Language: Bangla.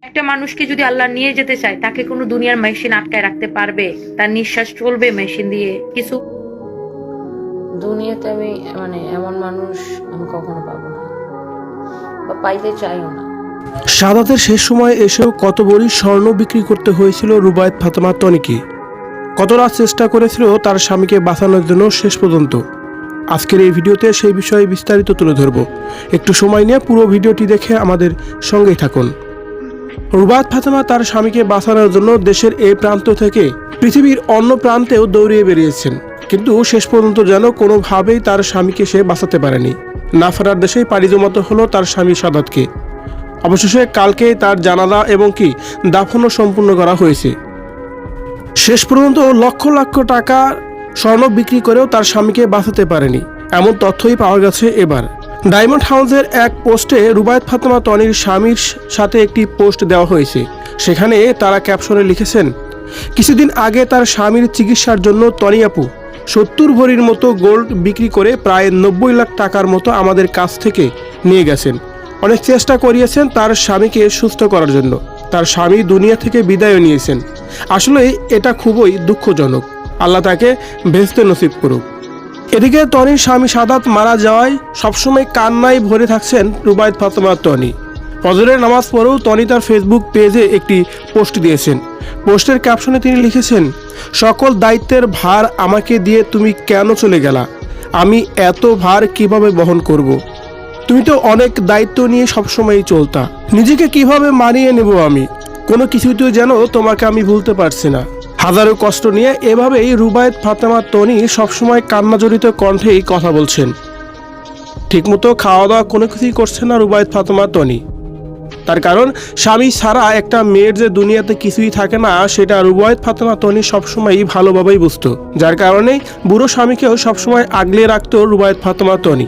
একটা মানুষকে যদি আল্লাহ নিয়ে যেতে চায়, তাকে কোনো দুনিয়ার মেশিন আটকায় রাখতে পারবে? তার নিঃশ্বাস চলবে মেশিন দিয়ে কিছু? দুনিয়াতে আমি এমন মানুষ আমি কখনো পাবো না বা পাইতে চাইও না। শাহাদাতের শেষ সময়ে এসেও কত বড়ি স্বর্ণ বিক্রি করতে হয়েছিল রুবায়েত ফাতেমা তনিকে। কত রাত চেষ্টা করেছিল তার স্বামীকে বাঁচানোর জন্য শেষ পর্যন্ত। আজকের এই ভিডিওতে সেই বিষয়ে বিস্তারিত তুলে ধরব। একটু সময় নিয়ে পুরো ভিডিওটি দেখে আমাদের সঙ্গেই থাকুন। রুবায়েত ফাতেমা তার স্বামীকে বাঁচানোর জন্য দেশের এই প্রান্ত থেকে পৃথিবীর অন্য প্রান্তেও দৌড়িয়ে বেরিয়েছেন, কিন্তু শেষ পর্যন্ত যেন কোনোভাবেই তার স্বামীকে সে বাঁচাতে পারেনি। না ফেরার দেশেই পাড়ি জমাতে হলো তার স্বামী শাহাদাতকে। অবশেষে কালকেই তার জানাজা এবং দাফনও সম্পূর্ণ করা হয়েছে। শেষ পর্যন্ত লক্ষ লক্ষ টাকা স্বর্ণ বিক্রি করেও তার স্বামীকে বাঁচাতে পারেনি, এমন তথ্যই পাওয়া গেছে এবার। ডায়মন্ড হাউসের এক পোস্টে রুবায়েত ফাতেমা তনির স্বামীর সাথে একটি পোস্ট দেওয়া হয়েছে। সেখানে তারা ক্যাপশনে লিখেছেন, কিছুদিন আগে তার স্বামীর চিকিৎসার জন্য তনি আপু 70 ভরির মতো গোল্ড বিক্রি করে প্রায় 90 লাখ টাকার মতো আমাদের কাছ থেকে নিয়ে গেছেন। অনেক চেষ্টা করিয়েছেন তার স্বামীকে সুস্থ করার জন্য। তার স্বামী দুনিয়া থেকে বিদায় নিয়েছেন। আসলে এটা খুবই দুঃখজনক। আল্লাহ তাকে ভেস্তে নসিব করুক। এদিকে তনির স্বামী শাহাদাত মারা যাওয়ায় সবসময় কান্নায় ভরে থাকছেন রুবায়েত ফাতেমা তনি। ফজরের নামাজ পড়েও তনি তার ফেসবুক পেজে একটি পোস্ট দিয়েছেন। পোস্টের ক্যাপশনে তিনি লিখেছেন, সকল দায়িত্বের ভার আমাকে দিয়ে তুমি কেন চলে গেলা? আমি এত ভার কিভাবে বহন করব? তুমি তো অনেক দায়িত্ব নিয়ে সবসময়ই চলতা। নিজেকে কিভাবে মানিয়ে নেব আমি? কোনো কিছুতেই যেন তোমাকে আমি ভুলতে পারছি না। হাজারো কষ্ট নিয়ে এভাবেই রুবায়েত ফাতেমা তনি সবসময় কান্নাজড়িত কণ্ঠেই কথা বলছেন। ঠিকমতো খাওয়া দাওয়া কোনো কিছুই করছে না রুবায়েত ফাতেমা তনি। তার কারণ স্বামী ছাড়া একটা মেয়ের যে দুনিয়াতে কিছুই থাকে না, সেটা রুবায়েত ফাতেমা তনি সবসময়ই ভালোভাবেই বুঝতো। যার কারণেই বুড়ো স্বামীকেও সবসময় আগলে রাখতো রুবায়েত ফাতেমা তনি।